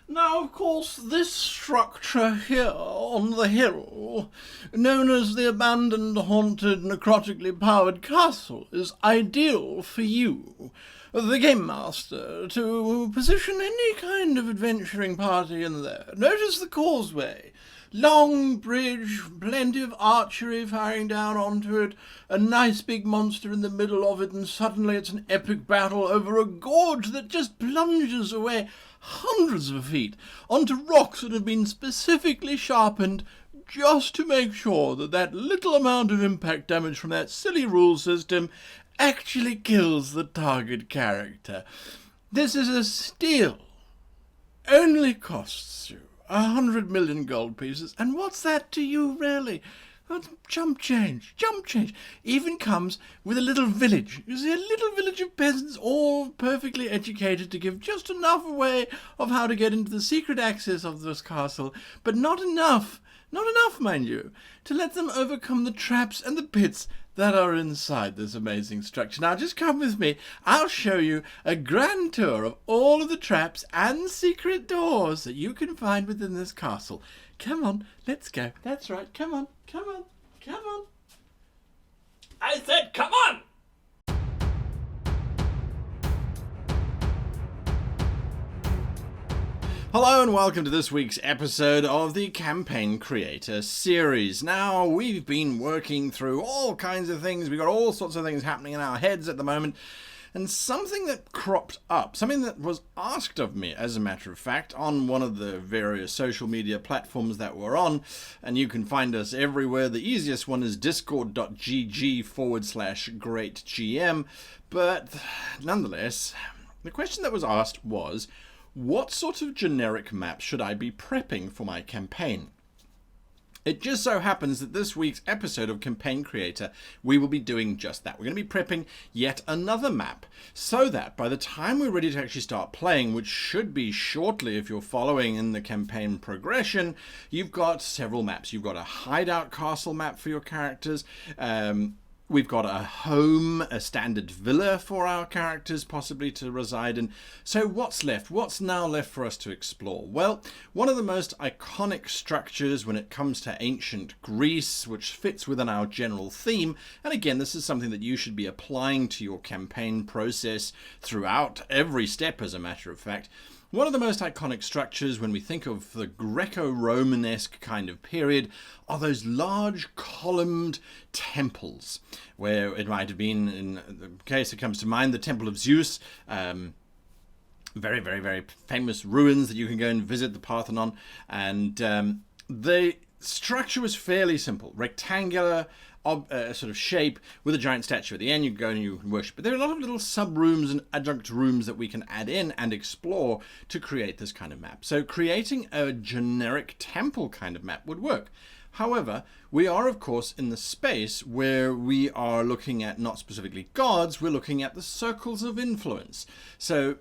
Now, of course, this structure here on the hill, known as the abandoned, haunted, necrotically powered castle, is ideal for you, the game master, to position any kind of adventuring party in there. Notice the causeway. Long bridge, plenty of archery firing down onto it, a nice big monster in the middle of it, and suddenly it's an epic battle over a gorge that just plunges away hundreds of feet onto rocks that have been specifically sharpened just to make sure that that little amount of impact damage from that silly rule system actually kills the target character. This is a steal. Only costs you 100 million gold pieces, and what's that to you, really? That's jump change. Even comes with a little village. You see, a little village of peasants, all perfectly educated to give just enough away of how to get into the secret access of this castle, but not enough, mind you, to let them overcome the traps and the pits that are inside this amazing structure. Now, just come with me. I'll show you a grand tour of all of the traps and secret doors that you can find within this castle. Come on, let's go. That's right. Come on. I said, come on! Hello and welcome to this week's episode of the Campaign Creator series. Now, we've been working through all kinds of things. We've got all sorts of things happening in our heads at the moment. And something that cropped up, something that was asked of me, as a matter of fact, on one of the various social media platforms that we're on, and you can find us everywhere. The easiest one is discord.gg/greatgm. But nonetheless, the question that was asked was, what sort of generic map should I be prepping for my campaign? It just so happens that this week's episode of Campaign Creator, we will be doing just that. We're going to be prepping yet another map, so that by the time we're ready to actually start playing, which should be shortly if you're following in the campaign progression, you've got several maps. You've got a hideout castle map for your characters. We've got a home, a standard villa for our characters possibly to reside in. So what's left? What's now left for us to explore? Well, one of the most iconic structures when it comes to ancient Greece, which fits within our general theme, and again, this is something that you should be applying to your campaign process throughout every step, as a matter of fact. One of the most iconic structures when we think of the Greco-Romanesque kind of period are those large columned temples, where it might have been, in the case that comes to mind, the Temple of Zeus, very, very, very famous ruins that you can go and visit, the Parthenon, and the structure was fairly simple, rectangular, sort of shape with a giant statue at the end. You go and you worship. But there are a lot of little sub-rooms and adjunct rooms that we can add in and explore to create this kind of map. So creating a generic temple kind of map would work. However, we are, of course, in the space where we are looking at not specifically gods, we're looking at the circles of influence. So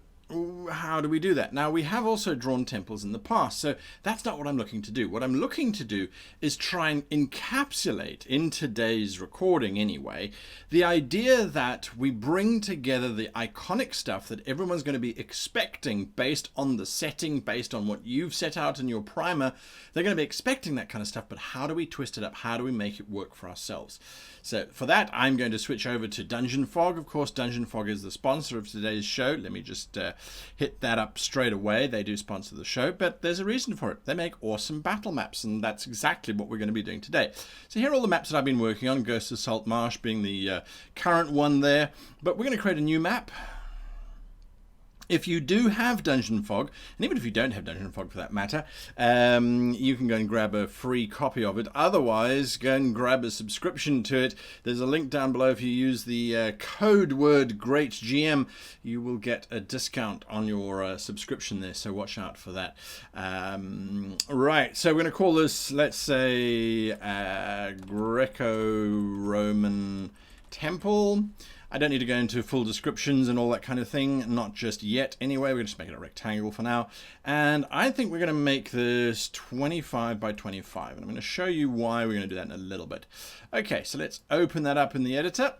how do we do that? Now, we have also drawn temples in the past, so that's not what I'm looking to do. What I'm looking to do is try and encapsulate, in today's recording anyway, the idea that we bring together the iconic stuff that everyone's going to be expecting based on the setting, based on what you've set out in your primer. They're going to be expecting that kind of stuff, but how do we twist it up? How do we make it work for ourselves? So for that, I'm going to switch over to Dungeon Fog. Of course, Dungeon Fog is the sponsor of today's show. Let me just hit that up straight away. They do sponsor the show, but there's a reason for it. They make awesome battle maps, and that's exactly what we're going to be doing today. So here are all the maps that I've been working on, Ghost of Salt Marsh being the current one there, but we're going to create a new map. If you do have Dungeon Fog, and even if you don't have Dungeon Fog for that matter, you can go and grab a free copy of it. Otherwise, go and grab a subscription to it. There's a link down below. If you use the code word GreatGM, you will get a discount on your subscription there, so watch out for that. Right, so we're going to call this, let's say, Greco-Roman Temple. I don't need to go into full descriptions and all that kind of thing, not just yet anyway. We're going to just make it a rectangle for now. And I think we're going to make this 25 by 25. And I'm going to show you why we're going to do that in a little bit. Okay, so let's open that up in the editor.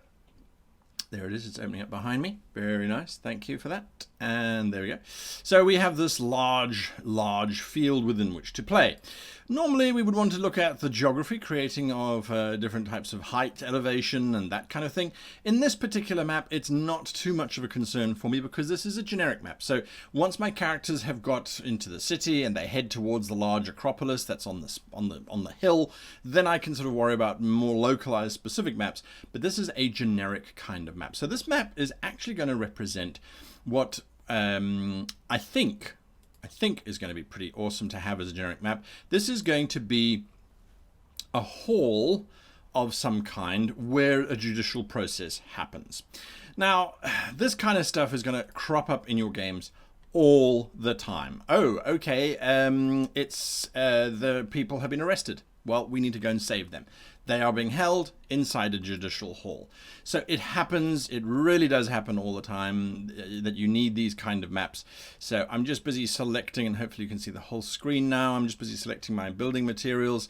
There it is, it's opening up behind me. Very nice. Thank you for that. And there we go. So we have this large field within which to play. Normally we would want to look at the geography, creating of different types of height, elevation, and that kind of thing. In this particular map, it's not too much of a concern for me because this is a generic map. So once my characters have got into the city and they head towards the large acropolis that's on the hill, then I can sort of worry about more localized specific maps. But this is a generic kind of map. So this map is actually going to represent what I think is going to be pretty awesome to have as a generic map. This is going to be a hall of some kind where a judicial process happens. Now, this kind of stuff is going to crop up in your games all the time. Oh, okay, it's the people have been arrested. Well, we need to go and save them. They are being held inside a judicial hall. So it happens, it really does happen all the time that you need these kind of maps. So I'm just busy selecting, and hopefully you can see the whole screen now. I'm just busy selecting my building materials.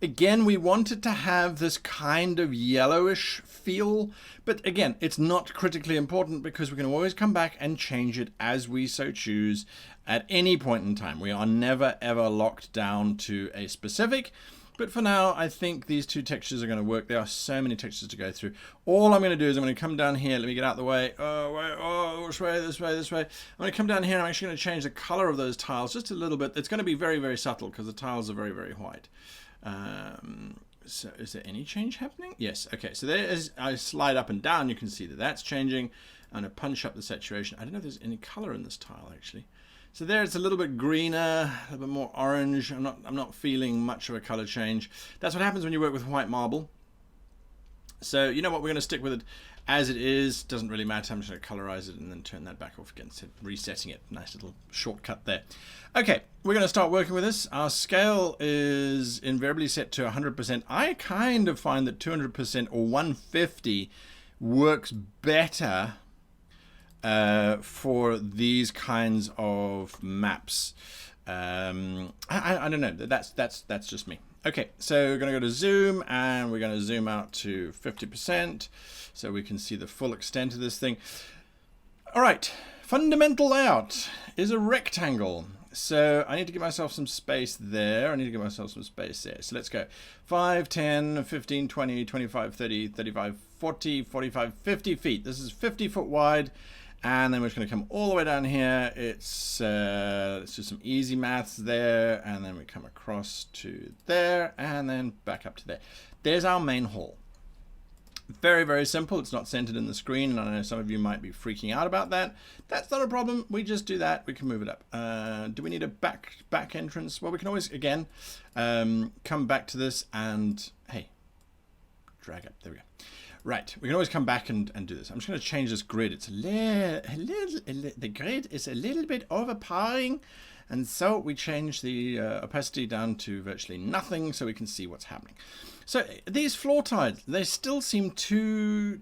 Again, we wanted to have this kind of yellowish feel, but again, it's not critically important because we can always come back and change it as we so choose at any point in time. We are never ever locked down to a specific. But for now, I think these two textures are going to work. There are so many textures to go through. All I'm going to do is I'm going to come down here. Let me get out of the way. Oh, which way? This way, this way. I'm going to come down here and I'm actually going to change the color of those tiles just a little bit. It's going to be very, very subtle because the tiles are very, very white. So is there any change happening? Yes. Okay. So there is, I slide up and down. You can see that that's changing. I'm going to punch up the saturation. I don't know if there's any color in this tile actually. So there it's a little bit greener, a little bit more orange. I'm not feeling much of a color change. That's what happens when you work with white marble. So you know what, we're going to stick with it as it is. Doesn't really matter. I'm just going to colorize it and then turn that back off again. So resetting it. Nice little shortcut there. Okay, we're going to start working with this. Our scale is invariably set to 100%. I kind of find that 200% or 150 works better for these kinds of maps. I don't know. That's just me. Okay, so we're going to go to zoom and we're going to zoom out to 50% so we can see the full extent of this thing. All right, fundamental layout is a rectangle. So I need to give myself some space there. I need to give myself some space there. So let's go 5, 10, 15, 20, 25, 30, 35, 40, 45, 50 feet. This is 50 foot wide. And then we're just going to come all the way down here. Let's do some easy maths there. And then we come across to there and then back up to there. There's our main hall. Very, very simple. It's not centered in the screen. And I know some of you might be freaking out about that. That's not a problem. We just do that. We can move it up. Do we need a back entrance? Well, we can always, again, come back to this and, hey, drag up. There we go. Right, we can always come back and do this. I'm just going to change this grid. It's the grid is a little bit overpowering, and so we change the opacity down to virtually nothing so we can see what's happening. So these floor tiles, they still seem too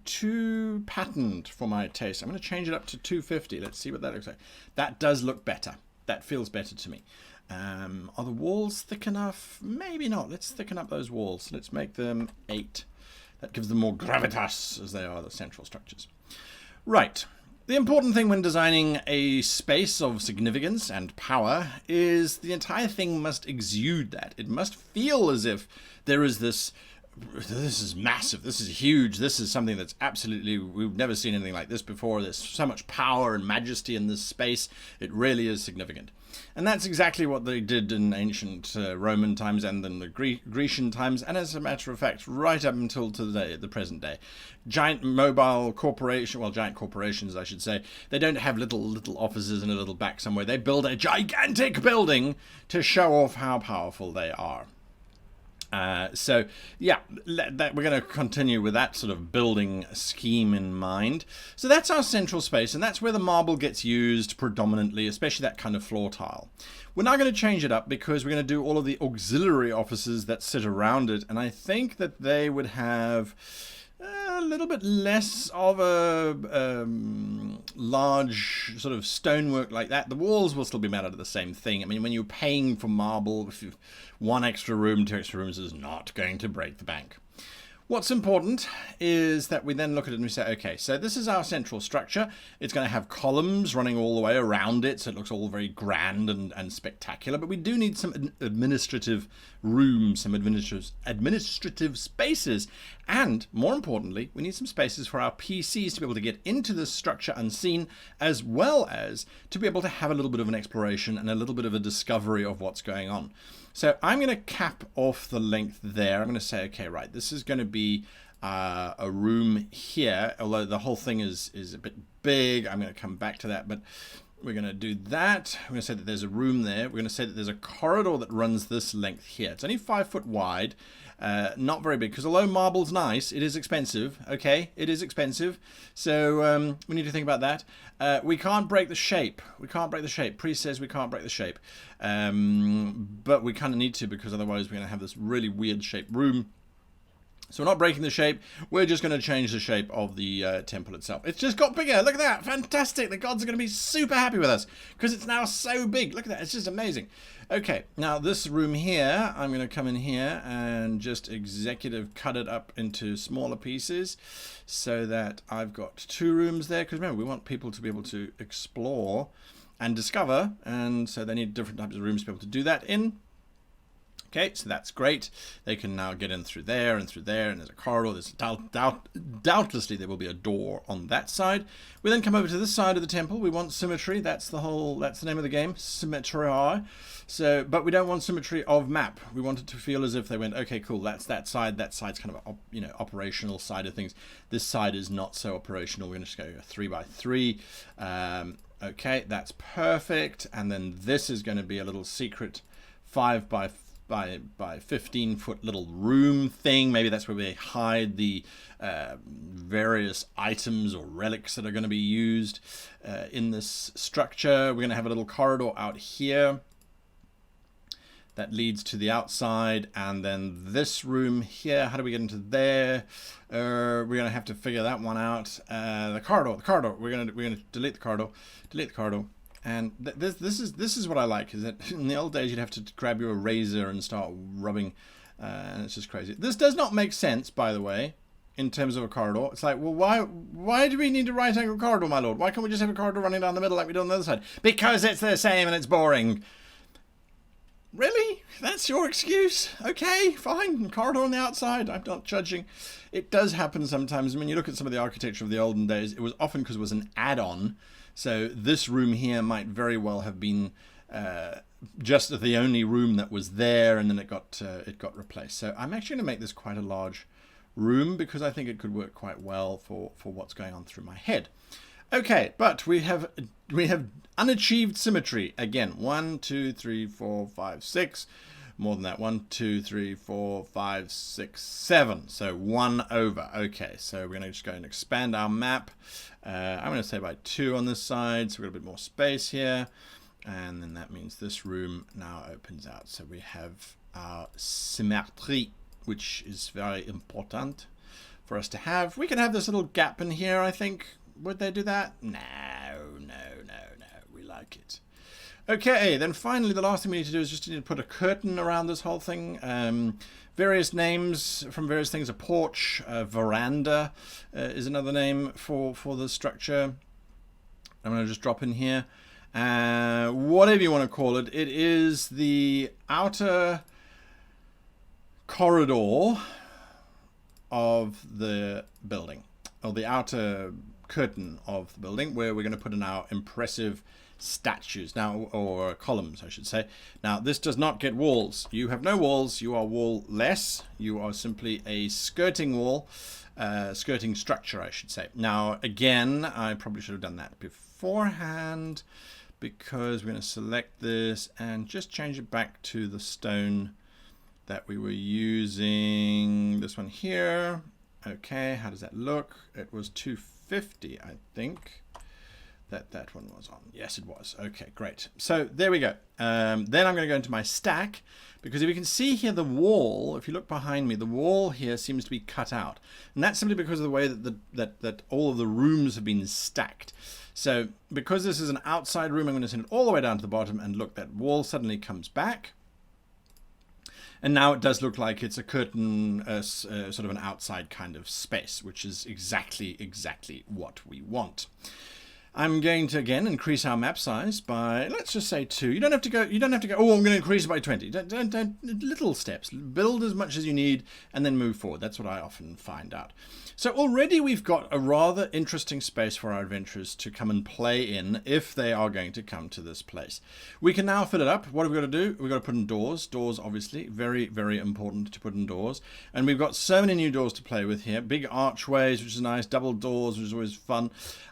patterned for my taste. I'm going to change it up to 250. Let's see what that looks like. That does look better. That feels better to me. Are the walls thick enough? Maybe not. Let's thicken up those walls. Let's make them 8. That gives them more gravitas, as they are the central structures. Right. The important thing when designing a space of significance and power is the entire thing must exude that. It must feel as if there is this is massive, this is huge, this is something that's absolutely, we've never seen anything like this before. There's so much power and majesty in this space. It really is significant. And that's exactly what they did in ancient Roman times and then the Grecian times, and as a matter of fact, right up until today, the present day. Giant corporations, I should say, they don't have little offices in a little back somewhere. They build a gigantic building to show off how powerful they are. So yeah, we're going to continue with that sort of building scheme in mind. So that's our central space, and that's where the marble gets used predominantly, especially that kind of floor tile. We're now going to change it up because we're going to do all of the auxiliary offices that sit around it, and I think that they would have a little bit less of a large sort of stonework like that. The walls will still be made out of the same thing. I mean, when you're paying for marble, if you've 1 extra room, 2 extra rooms is not going to break the bank. What's important is that we then look at it and we say, okay, so this is our central structure. It's going to have columns running all the way around it, so it looks all very grand and spectacular. But we do need some administrative rooms, some administrative spaces. And more importantly, we need some spaces for our PCs to be able to get into this structure unseen, as well as to be able to have a little bit of an exploration and a little bit of a discovery of what's going on. So I'm going to cap off the length there. I'm going to say, okay, right, this is going to be a room here, although the whole thing is a bit big. I'm going to come back to that, but we're going to do that. We're going to say that there's a room there. We're going to say that there's a corridor that runs this length here. It's only 5 foot wide, not very big, because although marble's nice, it is expensive. Okay, it is expensive. So we need to think about that. We can't break the shape. We can't break the shape. Priest says we can't break the shape. But we kind of need to, because otherwise we're going to have this really weird shaped room. So we're not breaking the shape. We're just going to change the shape of the temple itself. It's just got bigger. Look at that. Fantastic. The gods are going to be super happy with us because it's now so big. Look at that. It's just amazing. Okay. Now this room here, I'm going to come in here and just executive cut it up into smaller pieces so that I've got 2 rooms there. Because remember, we want people to be able to explore and discover. And so they need different types of rooms to be able to do that in. Okay, so that's great. They can now get in through there, and there's a corridor. There's doubtlessly there will be a door on that side. We then come over to this side of the temple. We want symmetry. That's the name of the game, symmetry. So, but we don't want symmetry of map. We want it to feel as if they went, okay, cool. That's that side. That side's kind of a operational side of things. This side is not so operational. We're going to just go 3 by 3. Okay, that's perfect. And then this is going to be a little secret 5 by 15 foot little room thing. Maybe that's where we hide the various items or relics that are going to be used in this structure. We're going to have a little corridor out here that leads to the outside, and then this room here. How do we get into there? We're going to have to figure that one out. The corridor. We're going to delete the corridor. And this is what I like, is that in the old days you'd have to grab your razor and start rubbing, and it's just crazy. This does not make sense, by the way, in terms of a corridor. It's like, well, why do we need a right angle corridor, my lord? Why can't we just have a corridor running down the middle like we do on the other side? Because it's the same and it's boring. Really? That's your excuse? Okay, fine. Corridor on the outside. I'm not judging. It does happen sometimes. I mean, you look at some of the architecture of the olden days, it was often because it was an add-on. So this room here might very well have been just the only room that was there, and then it got replaced. So I'm actually going to make this quite a large room because I think it could work quite well for what's going on through my head. Okay, but we have unachieved symmetry again. 1, 2, 3, 4, 5, 6. More than that. 1, 2, 3, 4, 5, 6, 7. So 1 over. Okay, so we're going to just go and expand our map. I'm going to say by 2 on this side, so we've got a bit more space here. And then that means this room now opens out. So we have our symmetry, which is very important for us to have. We can have this little gap in here, I think. Would they do that? No. We like it. Okay, then finally the last thing we need to do is just need to put a curtain around this whole thing. Various names from various things. A porch, a veranda is another name for the structure. I'm going to just drop in here. Whatever you want to call it. It is the outer corridor of the building, or the outer curtain of the building, where we're going to put in our impressive statues now, or columns I should say. Now this does not get walls. You have no walls. You are wall-less. You are simply a skirting wall, skirting structure I should say. Now again, I probably should have done that beforehand, because we're going to select this and just change it back to the stone that we were using. This one here. Okay, how does that look? It was 250, I think. That one was on. Yes, it was. Okay, great. So there we go. Then I'm going to go into my stack, because if you can see here, the wall, if you look behind me, the wall here seems to be cut out. And that's simply because of the way that that all of the rooms have been stacked. So because this is an outside room, I'm going to send it all the way down to the bottom, and look, that wall suddenly comes back. And now it does look like it's a curtain, sort of an outside kind of space, which is exactly what we want. I'm going to again increase our map size by, let's just say 2. You don't have to go. Oh, I'm going to increase it by 20. Don't little steps. Build as much as you need, and then move forward. That's what I often find out. So already we've got a rather interesting space for our adventurers to come and play in if they are going to come to this place. We can now fill it up. What have we got to do? We've got to put in doors. Doors, obviously, very important to put in doors. And we've got so many new doors to play with here. Big archways, which is nice. Double doors, which is always fun.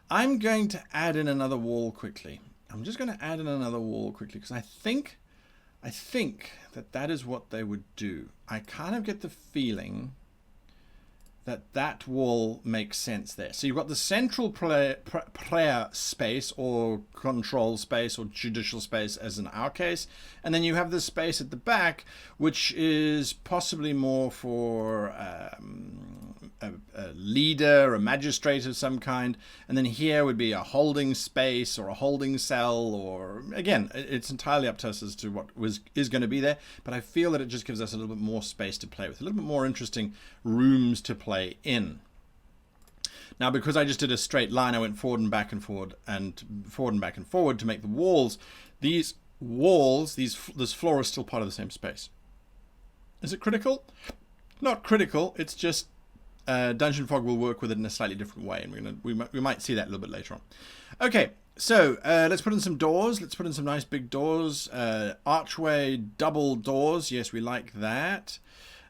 I'm going to add in another wall quickly. I'm just going to add in another wall quickly because I think that is what they would do. I kind of get the feeling that wall makes sense there. So you've got the central prayer space or control space or judicial space as in our case, and then you have this space at the back which is possibly more for a leader, a magistrate of some kind, and then here would be a holding space or a holding cell, or again, it's entirely up to us as to what is going to be there, but I feel that it just gives us a little bit more space to play with, a little bit more interesting rooms to play in. Now, because I just did a straight line, I went forward and back and forward and forward and back and forward to make the walls. These walls, this floor is still part of the same space. Is it critical? Not critical. It's just Dungeon Fog will work with it in a slightly different way, and we might see that a little bit later on. Okay, so let's put in some doors. Let's put in some nice big doors. Archway double doors. Yes, we like that.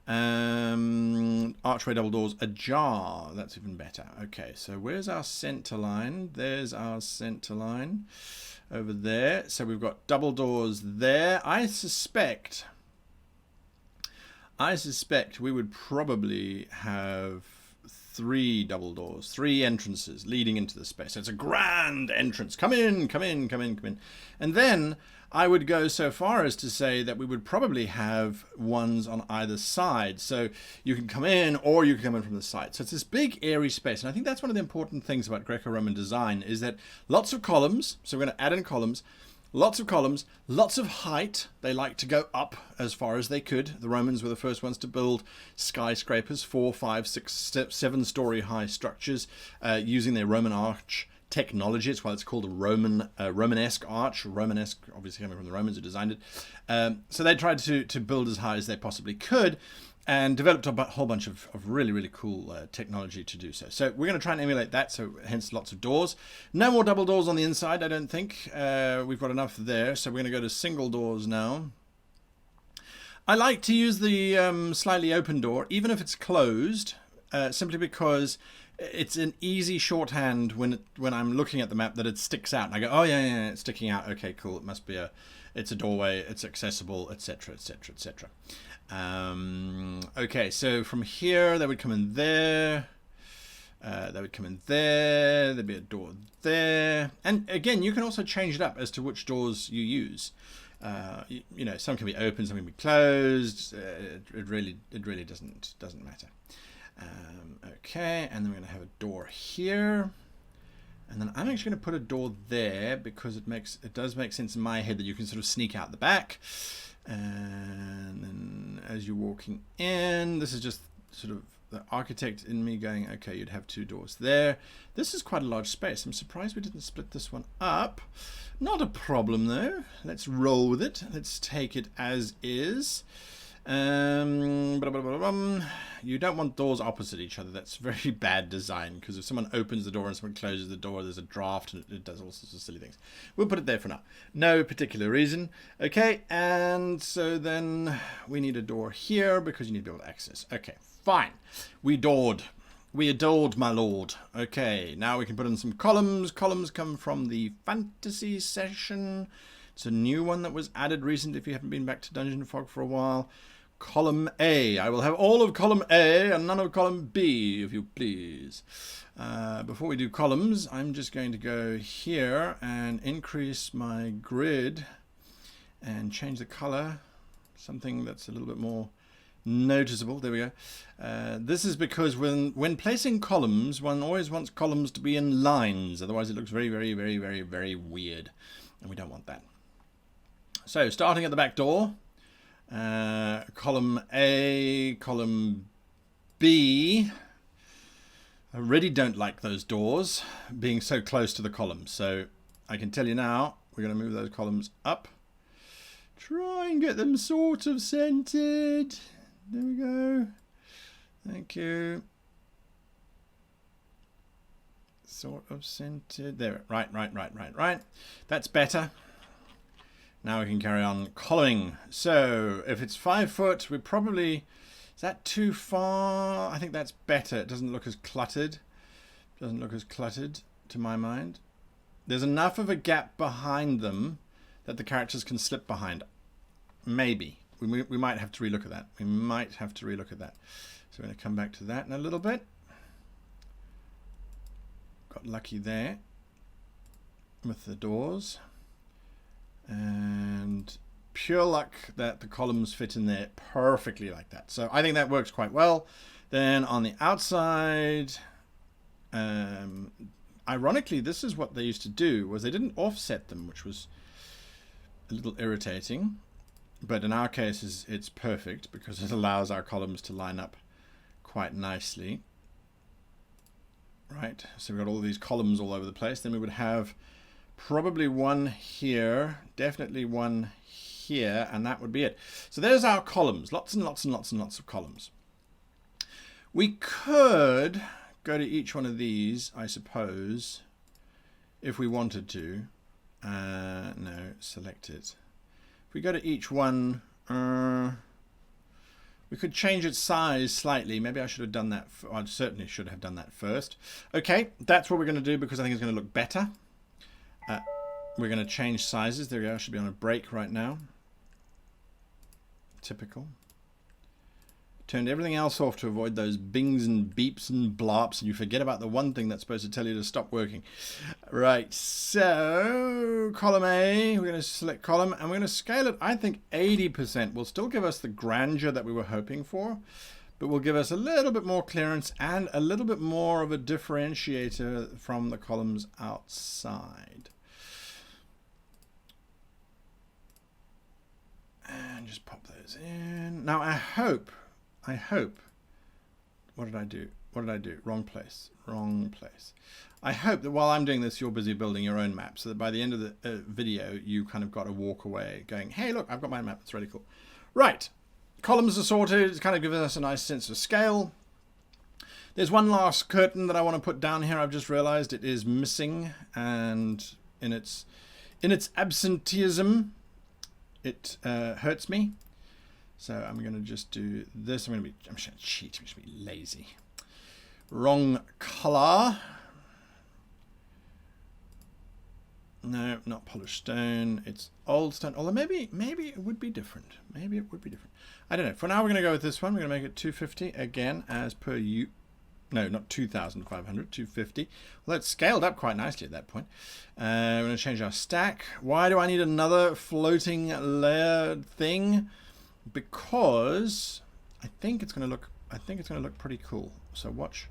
Archway double doors ajar. That's even better. Okay, so where's our center line? There's our center line over there. So we've got double doors there. I suspect we would probably have 3 double doors, 3 entrances leading into the space. So it's a grand entrance. Come in. And then I would go so far as to say that we would probably have ones on either side. So you can come in or you can come in from the side. So it's this big airy space. And I think that's one of the important things about Greco-Roman design is that lots of columns. So we're going to add in columns. Lots of columns, lots of height. They like to go up as far as they could. The Romans were the first ones to build skyscrapers, 4, 5, 6, 7-story high structures using their Roman arch technology. It's why it's called a Romanesque arch. Romanesque, obviously coming from the Romans who designed it. So they tried to build as high as they possibly could, and developed a whole bunch of really cool technology to do so. So we're going to try and emulate that, so hence lots of doors. No more double doors on the inside, I don't think. We've got enough there, so we're going to go to single doors now. I like to use the slightly open door, even if it's closed, simply because it's an easy shorthand when I'm looking at the map that it sticks out. And I go, oh yeah, it's sticking out. Okay, cool. It must be it's a doorway. It's accessible, etc., etc., etc. Okay, so from here, they would come in there. They would come in there. There'd be a door there. And again, you can also change it up as to which doors you use. You know, some can be open, some can be closed. It really doesn't matter. Okay, and then we're going to have a door here. And then I'm actually going to put a door there because it does make sense in my head that you can sort of sneak out the back. And then as you're walking in, this is just sort of the architect in me going, okay, you'd have 2 doors there. This is quite a large space. I'm surprised we didn't split this one up. Not a problem though. Let's roll with it. Let's take it as is. You don't want doors opposite each other. That's very bad design, because if someone opens the door and someone closes the door, there's a draft and it does all sorts of silly things. We'll put it there for now. No particular reason. Okay, and so then we need a door here because you need to be able to access. Okay, fine. We adored, my lord. Okay, now we can put in some columns. Columns come from the fantasy session. It's a new one that was added recently if you haven't been back to Dungeon Fog for a while. Column A. I will have all of column A and none of column B, if you please. Before we do columns, I'm just going to go here and increase my grid and change the color. Something that's a little bit more noticeable. There we go. This is because when placing columns, one always wants columns to be in lines. Otherwise it looks very weird. And we don't want that. So starting at the back door, Column A, column B. I really don't like those doors being so close to the columns. So I can tell you now, we're going to move those columns up. Try and get them sort of centered. There we go. Thank you. Sort of centered. There. Right. That's better. Now we can carry on coloring. So if it's 5 foot, we probably... Is that too far? I think that's better. It doesn't look as cluttered. Doesn't look as cluttered to my mind. There's enough of a gap behind them that the characters can slip behind. Maybe. We might have to relook at that. We might have to relook at that. So we're going to come back to that in a little bit. Got lucky there with the doors. And pure luck that the columns fit in there perfectly like that. So I think that works quite well. Then on the outside, ironically, this is what they used to do, was they didn't offset them, which was a little irritating. But in our case, it's perfect because it allows our columns to line up quite nicely. Right, so we've got all these columns all over the place. Then we would have probably one here, definitely one here, and that would be it. So there's our columns, lots and lots and lots and lots of columns. We could go to each one of these, I suppose, if we wanted to. No, select it. If we go to each one, we could change its size slightly. Maybe I should have done that. I certainly should have done that first. Okay, that's what we're going to do because I think it's going to look better. We're going to change sizes. There we go. I should be on a break right now. Typical. Turned everything else off to avoid those bings and beeps and blops, and you forget about the one thing that's supposed to tell you to stop working. Right, so column A, we're going to select column, and we're going to scale it, I think 80% will still give us the grandeur that we were hoping for, but will give us a little bit more clearance and a little bit more of a differentiator from the columns outside. And just pop those in. Now I hope, what did I do? Wrong place. I hope that while I'm doing this, you're busy building your own map, so that by the end of the video, you kind of got to walk away going, hey, look, I've got my map. It's really cool. Right. Columns are sorted. It's kind of given us a nice sense of scale. There's one last curtain that I want to put down here. I've just realized it is missing, and in its absenteeism, it hurts me. So I'm going to just do this. I'm going to cheat. I'm just going to be lazy. Wrong color. No, not polished stone. It's old stone. Although maybe it would be different. Maybe it would be different. I don't know. For now, we're going to go with this one. We're going to make it 250 again, as per you. No, not 2,500. 250. Well, it's scaled up quite nicely at that point. We're going to change our stack. Why do I need another floating layered thing? Because I think it's going to look pretty cool. So watch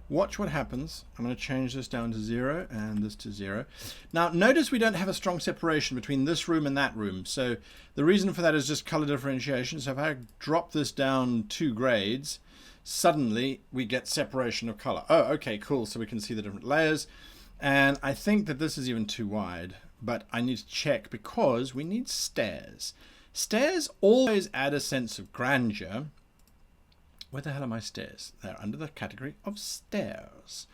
what happens. I'm going to change this down to 0 and this to 0. Now notice we don't have a strong separation between this room and that room. So the reason for that is just color differentiation. So if I drop this down 2 grades, suddenly we get separation of color. Oh, okay, cool. So we can see the different layers. And I think that this is even too wide, but I need to check because we need stairs. Stairs always add a sense of grandeur. Where the hell are my stairs? They're under the category of stairs.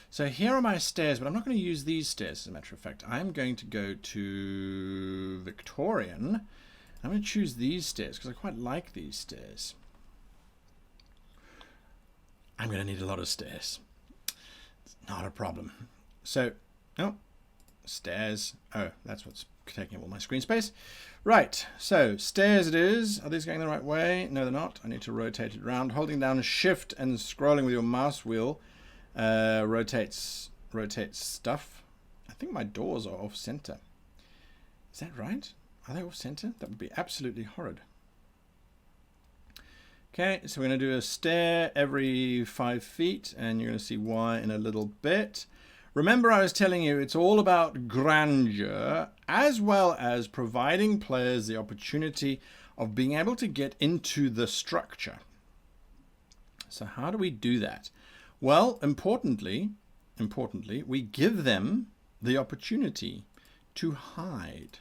So here are my stairs, but I'm not going to use these stairs, as a matter of fact. I'm going to go to Victorian. I'm going to choose these stairs because I quite like these stairs. I'm going to need a lot of stairs. It's not a problem. So, oh, stairs. Oh, that's what's taking up all my screen space. Right, so stairs it is. Are these going the right way? No, they're not. I need to rotate it around. Holding down Shift and scrolling with your mouse wheel rotates stuff. I think my doors are off center. Is that right? Are they off center? That would be absolutely horrid. Okay, so we're going to do a stair every 5 feet, and you're going to see why in a little bit. Remember, I was telling you it's all about grandeur, as well as providing players the opportunity of being able to get into the structure. So how do we do that? Well, importantly, we give them the opportunity to hide.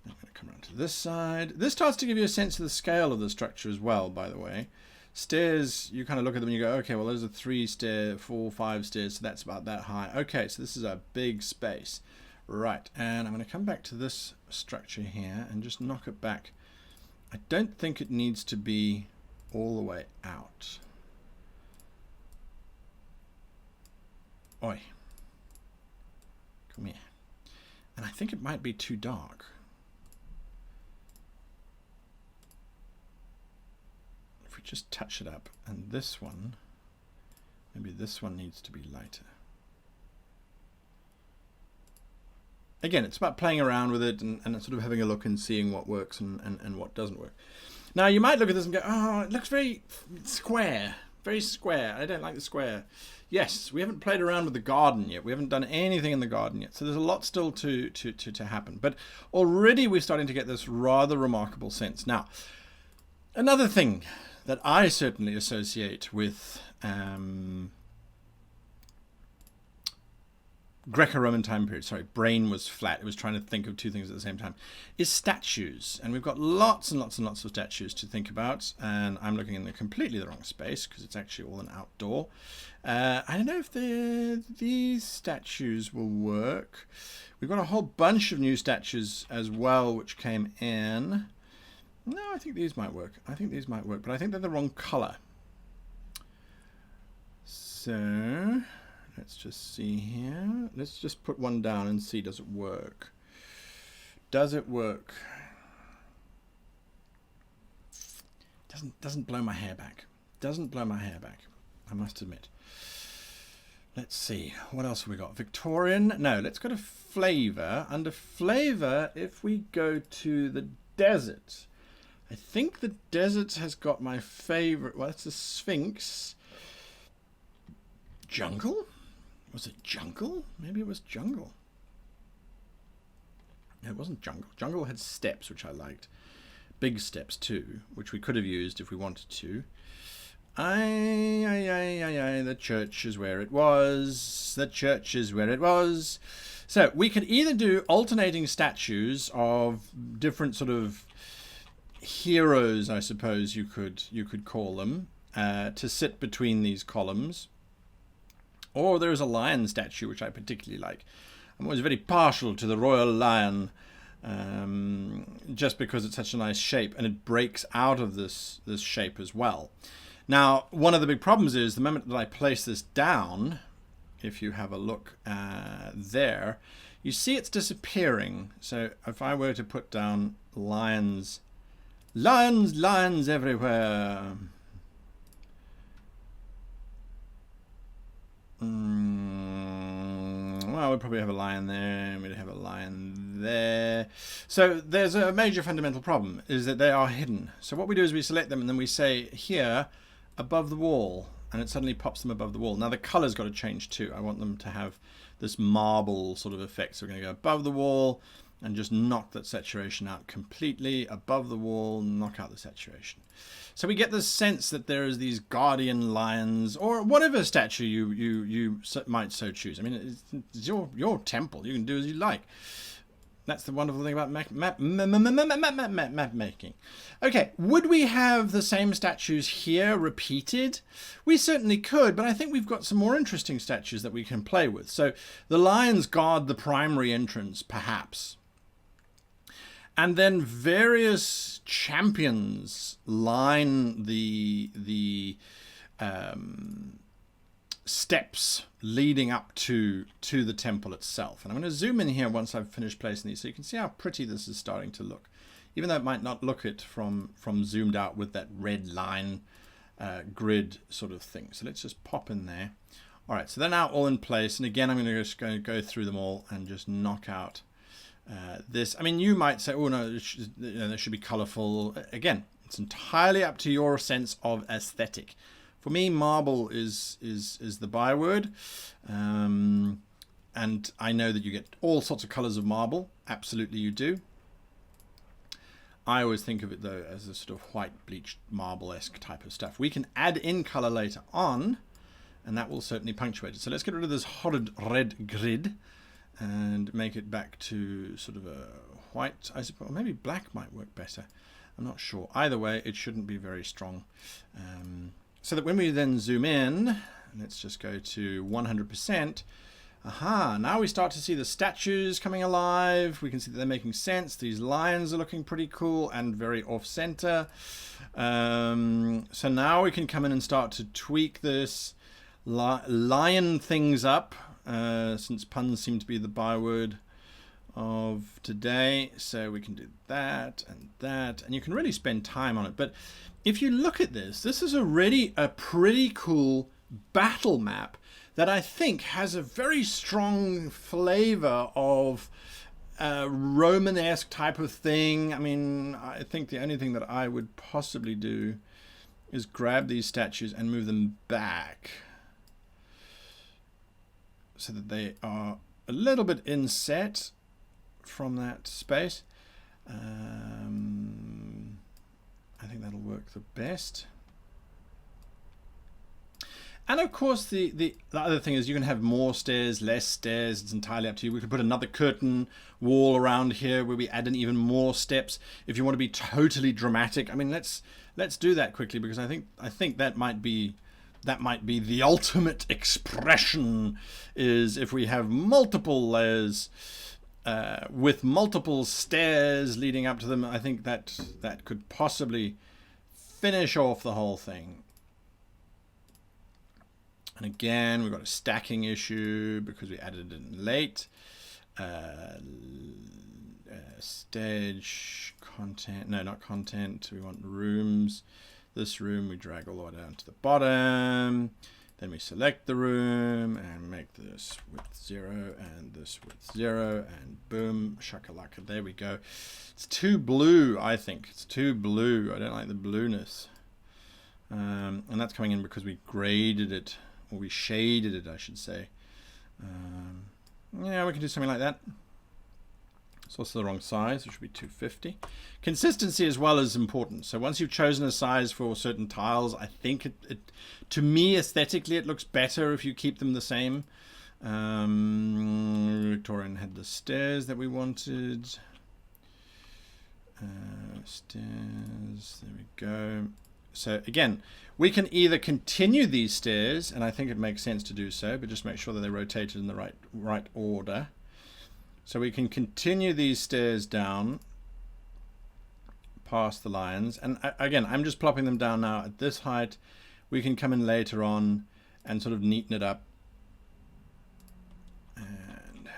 I'm going to come around to this side. This starts to give you a sense of the scale of the structure as well, by the way. Stairs, you kind of look at them and you go, okay, well, those are 3 stairs, 4, 5 stairs, so that's about that high. Okay, so this is a big space. Right, and I'm going to come back to this structure here and just knock it back. I don't think it needs to be all the way out. Oi. Come here. And I think it might be too dark. If we just touch it up, and this one, maybe this one needs to be lighter. Again, it's about playing around with it and sort of having a look and seeing what works and what doesn't work. Now, you might look at this and go, oh, it looks very square. Very square. I don't like the square. Yes, we haven't played around with the garden yet. We haven't done anything in the garden yet. So there's a lot still to happen. But already we're starting to get this rather remarkable sense. Now, another thing that I certainly associate with Greco-Roman time period, sorry, brain was flat, it was trying to think of two things at the same time, is statues. And we've got lots and lots and lots of statues to think about, and I'm looking in completely the wrong space because it's actually all an outdoor. I don't know if these statues will work. We've got a whole bunch of new statues as well which came in. No, I think these might work. I think these might work, but I think they're the wrong color. So let's just see here. Let's just put one down and see, does it work? Does it work? Doesn't blow my hair back. Doesn't blow my hair back, I must admit. Let's see. What else have we got? Victorian? No, let's go to flavor. Under flavor, if we go to the desert, I think the desert has got my favorite. Well, it's the Sphinx. Jungle? Was it jungle? Maybe it was jungle. No, it wasn't jungle. Jungle had steps, which I liked. Big steps too, which we could have used if we wanted to. The church is where it was. The church is where it was. So we could either do alternating statues of different sort of heroes, I suppose you could call them, to sit between these columns. Or there is a lion statue, which I particularly like. I'm always very partial to the royal lion, just because it's such a nice shape, and it breaks out of this shape as well. Now, one of the big problems is the moment that I place this down, if you have a look there, you see it's disappearing. So if I were to put down lions everywhere. Well, we'd probably have a lion there, and we'd have a lion there. So there's a major fundamental problem, is that they are hidden. So what we do is we select them, and then we say here, above the wall, and it suddenly pops them above the wall. Now the color's got to change too. I want them to have this marble sort of effect. So we're going to go above the wall and just knock that saturation out completely. Above the wall, knock out the saturation. So we get this sense that there is these guardian lions, or whatever statue you might so choose. I mean, it's your temple. You can do as you like. That's the wonderful thing about map making. Okay, would we have the same statues here repeated? We certainly could, but I think we've got some more interesting statues that we can play with. So the lions guard the primary entrance, perhaps. And then various champions line the steps leading up to the temple itself. And I'm going to zoom in here once I've finished placing these so you can see how pretty this is starting to look. Even though it might not look it from zoomed out with that red line grid sort of thing. So let's just pop in there. All right, so they're now all in place. And again, I'm going to just go through them all and just knock out this. I mean, you might say, oh no, they should be colorful. Again, it's entirely up to your sense of aesthetic. For me, marble is the byword. And I know that you get all sorts of colors of marble. Absolutely you do. I always think of it, though, as a sort of white bleached marble-esque type of stuff. We can add in color later on, and that will certainly punctuate it. So let's get rid of this horrid red grid and make it back to sort of a white, I suppose. Maybe black might work better. I'm not sure. Either way, it shouldn't be very strong. So that when we then zoom in, let's just go to 100%. Aha, now we start to see the statues coming alive. We can see that they're making sense. These lions are looking pretty cool and very off-center. So now we can come in and start to tweak this, lion things up, since puns seem to be the byword of today. So we can do that, and you can really spend time on it. But if you look at this, this is already a pretty cool battle map that I think has a very strong flavor of Romanesque type of thing. I mean, I think the only thing that I would possibly do is grab these statues and move them back so that they are a little bit inset from that space. I think that'll work the best. And of course, the other thing is you can have more stairs, less stairs. It's entirely up to you. We could put another curtain wall around here where we add in even more steps. If you want to be totally dramatic, I mean, let's do that quickly, because I think that might be the ultimate expression, is if we have multiple layers with multiple stairs leading up to them. I think that could possibly finish off the whole thing. And again, we've got a stacking issue because we added it in late. Stage content, no, not content. We want rooms. This room we drag all the way down to the bottom. Then we select the room and make this width 0 and this width 0, and boom, shakalaka, there we go. It's too blue, I think. It's too blue. I don't like the blueness. And that's coming in because we graded it. Or we shaded it, I should say. Yeah, we can do something like that. It's also the wrong size. It should be 250. Consistency as well is important. So once you've chosen a size for certain tiles, I think to me, aesthetically, it looks better if you keep them the same. Victorian had the stairs that we wanted. Stairs, there we go. So again, we can either continue these stairs, and I think it makes sense to do so, but just make sure that they're rotated in the right order. So we can continue these stairs down past the lions. And again, I'm just plopping them down now at this height. We can come in later on and sort of neaten it up. And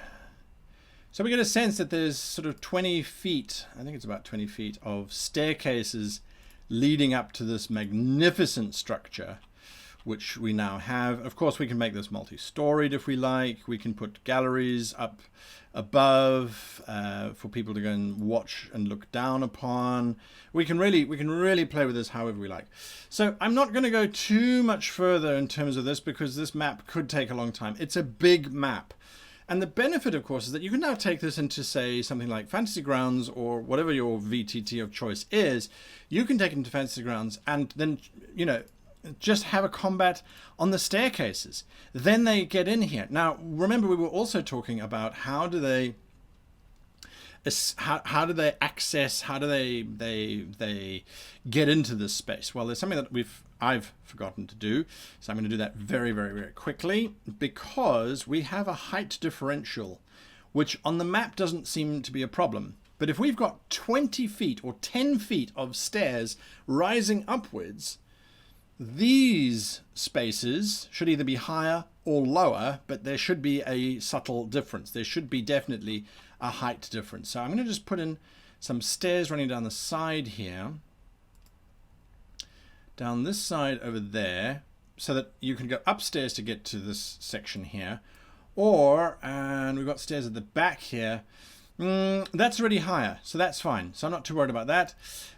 so we get a sense that there's sort of 20 feet, I think it's about 20 feet, of staircases leading up to this magnificent structure, which we now have. Of course, we can make this multi-storied if we like. We can put galleries up above for people to go and watch and look down upon. We can really play with this however we like. So I'm not going to go too much further in terms of this, because this map could take a long time. It's a big map. And the benefit, of course, is that you can now take this into, say, something like Fantasy Grounds or whatever your VTT of choice is. You can take it into Fantasy Grounds and then, you know, just have a combat on the staircases. Then they get in here. Now, remember, we were also talking about how do they access, how do they get into this space? Well, there's something that I've forgotten to do, so I'm going to do that very, very, very quickly, because we have a height differential, which on the map doesn't seem to be a problem. But if we've got 20 feet or 10 feet of stairs rising upwards, these spaces should either be higher or lower, but there should be a subtle difference. There should be definitely a height difference. So I'm going to just put in some stairs running down the side here, down this side over there, so that you can go upstairs to get to this section here, and we've got stairs at the back here. That's already higher, so that's fine. So I'm not too worried about that.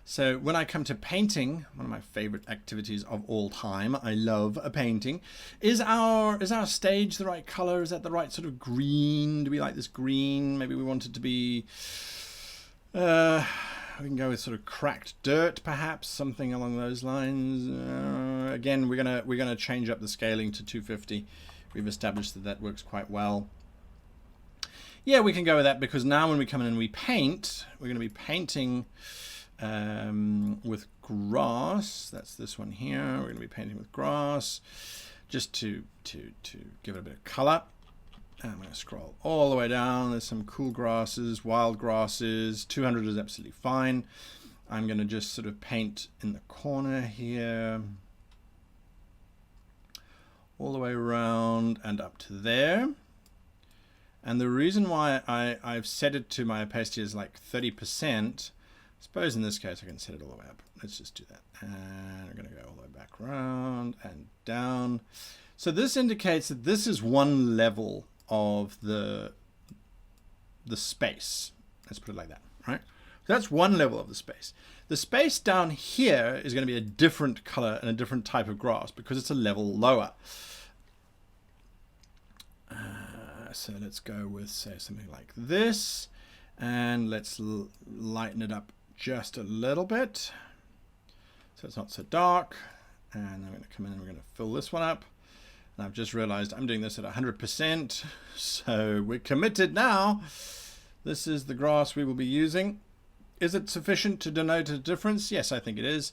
So when I come to painting, one of my favorite activities of all time, I love a painting. Is our stage the right color? Is that the right sort of green? Do we like this green? Maybe we want it to be, we can go with sort of cracked dirt, perhaps, something along those lines. Again, we're gonna change up the scaling to 250. We've established that that works quite well. Yeah, we can go with that, because now when we come in and we paint, we're going to be painting with grass. That's this one here. We're going to be painting with grass just to give it a bit of color. And I'm going to scroll all the way down. There's some cool grasses, wild grasses. 200 is absolutely fine. I'm going to just sort of paint in the corner here, all the way around and up to there. And the reason why I've set it to my opacity is like 30%. I suppose in this case I can set it all the way up. Let's just do that. And we're going to go all the way back around and down. So this indicates that this is one level of the space. Let's put it like that, right? So that's one level of the space. The space down here is going to be a different color and a different type of grass because it's a level lower. So let's go with, say, something like this, and let's lighten it up just a little bit so it's not so dark. And I'm going to come in and we're going to fill this one up. And I've just realized I'm doing this at 100%, so we're committed now. This is the grass we will be using. Is it sufficient to denote a difference? Yes, I think it is.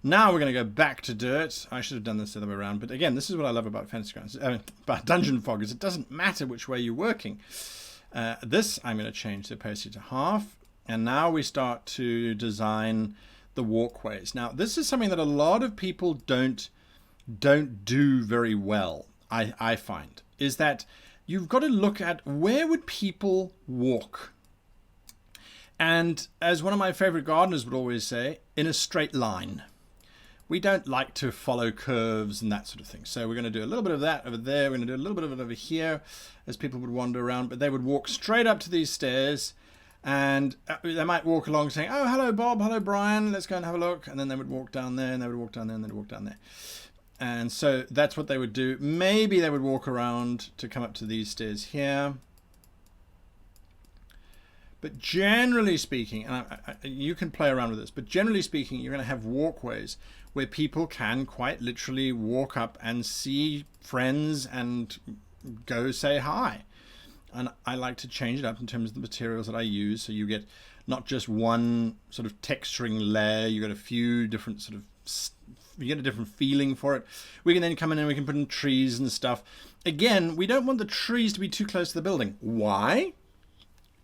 Now we're going to go back to dirt. I should have done this the other way around. But again, this is what I love about Fantasy Grounds, about Dungeon Fog, is it doesn't matter which way you're working. This, I'm going to change the opacity to half. And now we start to design the walkways. Now, this is something that a lot of people don't do very well, I find, is that you've got to look at where would people walk. And as one of my favorite gardeners would always say, in a straight line. We don't like to follow curves and that sort of thing. So we're going to do a little bit of that over there. We're going to do a little bit of it over here as people would wander around. But they would walk straight up to these stairs. And they might walk along saying, oh, hello, Bob. Hello, Brian. Let's go and have a look. And then they would walk down there and they would walk down there and they'd walk down there. And so that's what they would do. Maybe they would walk around to come up to these stairs here. But generally speaking, and you can play around with this, but generally speaking, you're going to have walkways where people can quite literally walk up and see friends and go say hi. And I like to change it up in terms of the materials that I use. So you get not just one sort of texturing layer, you get a few different sort of, you get a different feeling for it. We can then come in and we can put in trees and stuff. Again, we don't want the trees to be too close to the building. Why?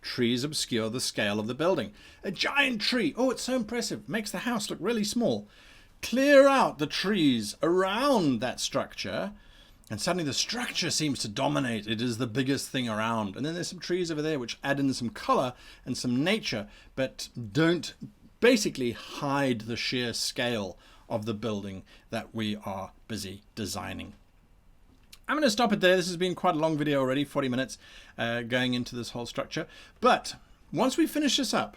Trees obscure the scale of the building. A giant tree, oh, it's so impressive, makes the house look really small. Clear out the trees around that structure, and suddenly the structure seems to dominate. It is the biggest thing around. And then there's some trees over there which add in some color and some nature, but don't basically hide the sheer scale of the building that we are busy designing. I'm going to stop it there. This has been quite a long video already, 40 minutes going into this whole structure. But once we finish this up,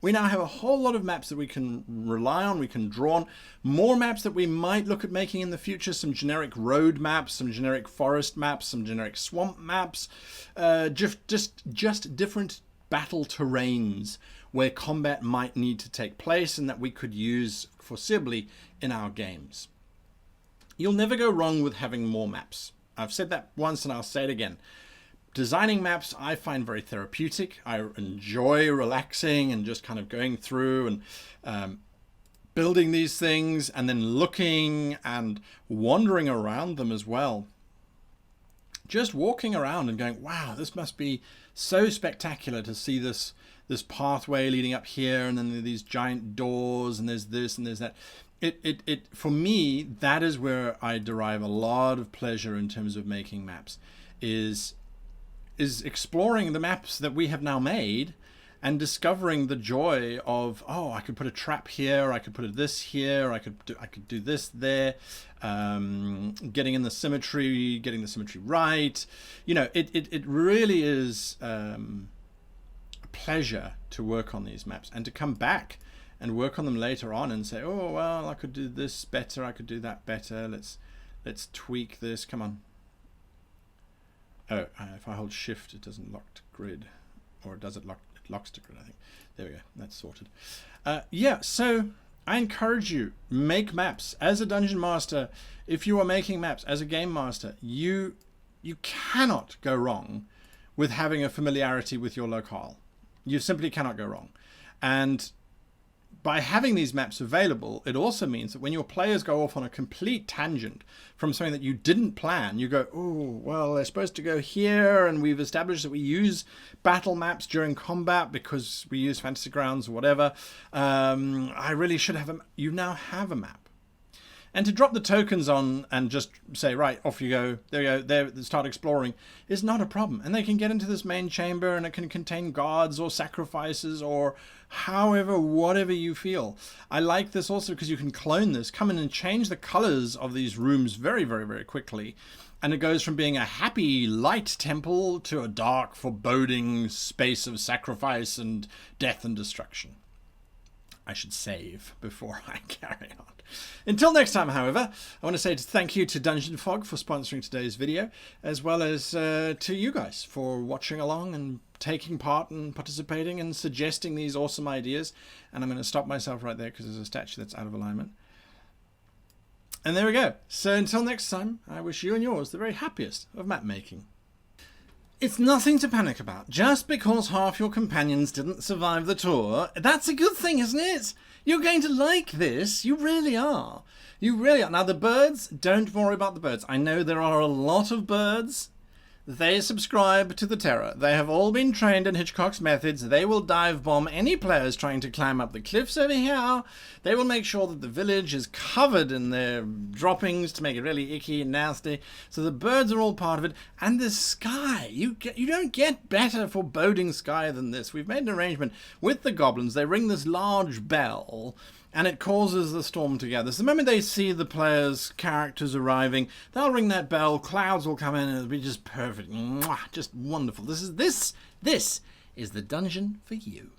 we now have a whole lot of maps that we can rely on, we can draw on. More maps that we might look at making in the future, some generic road maps, some generic forest maps, some generic swamp maps, just different battle terrains where combat might need to take place and that we could use foreseeably in our games. You'll never go wrong with having more maps. I've said that once and I'll say it again. Designing maps I find very therapeutic. I enjoy relaxing and just kind of going through and building these things and then looking and wandering around them as well. Just walking around and going, wow, this must be so spectacular to see this pathway leading up here, and then there are these giant doors, and there's this and there's that. It for me, that is where I derive a lot of pleasure in terms of making maps, is exploring the maps that we have now made and discovering the joy of, oh, I could put a trap here, I could put this here, I could do this there, getting the symmetry right. You know, it really is a pleasure to work on these maps and to come back and work on them later on and say, oh, well, I could do this better, I could do that better, let's tweak this. Come on. Oh, if I hold shift, it doesn't lock to grid. Or does it lock? It locks to grid, I think. There we go. That's sorted. Yeah, so I encourage you, make maps. As a dungeon master, if you are making maps as a game master, you cannot go wrong with having a familiarity with your locale. You simply cannot go wrong. And by having these maps available, it also means that when your players go off on a complete tangent from something that you didn't plan, you go, oh, well, they're supposed to go here, and we've established that we use battle maps during combat because we use fantasy grounds or whatever. I really should have you now have a map. And to drop the tokens on and just say, right, off you go, there you go, there, start exploring, is not a problem. And they can get into this main chamber, and it can contain gods or sacrifices or however, whatever you feel. I like this also because you can clone this, come in and change the colors of these rooms very, very, very quickly. And it goes from being a happy, light temple to a dark, foreboding space of sacrifice and death and destruction. I should save before I carry on. Until next time, however, I want to say thank you to Dungeon Fog for sponsoring today's video, as well as to you guys for watching along and taking part and participating and suggesting these awesome ideas. And I'm going to stop myself right there because there's a statue that's out of alignment. And there we go. So until next time, I wish you and yours the very happiest of map making. It's nothing to panic about. Just because half your companions didn't survive the tour, that's a good thing, isn't it? You're going to like this. You really are. You really are. Now, the birds, don't worry about the birds. I know there are a lot of birds. They subscribe to the terror. They have all been trained in Hitchcock's methods. They will dive bomb any players trying to climb up the cliffs over here. They will make sure that the village is covered in their droppings to make it really icky and nasty. So the birds are all part of it. And the sky. You don't get better foreboding sky than this. We've made an arrangement with the goblins. They ring this large bell, and it causes the storm to gather. So the moment they see the players' characters arriving, they'll ring that bell, clouds will come in, and it'll be just perfect. Mwah, just wonderful. This is the dungeon for you.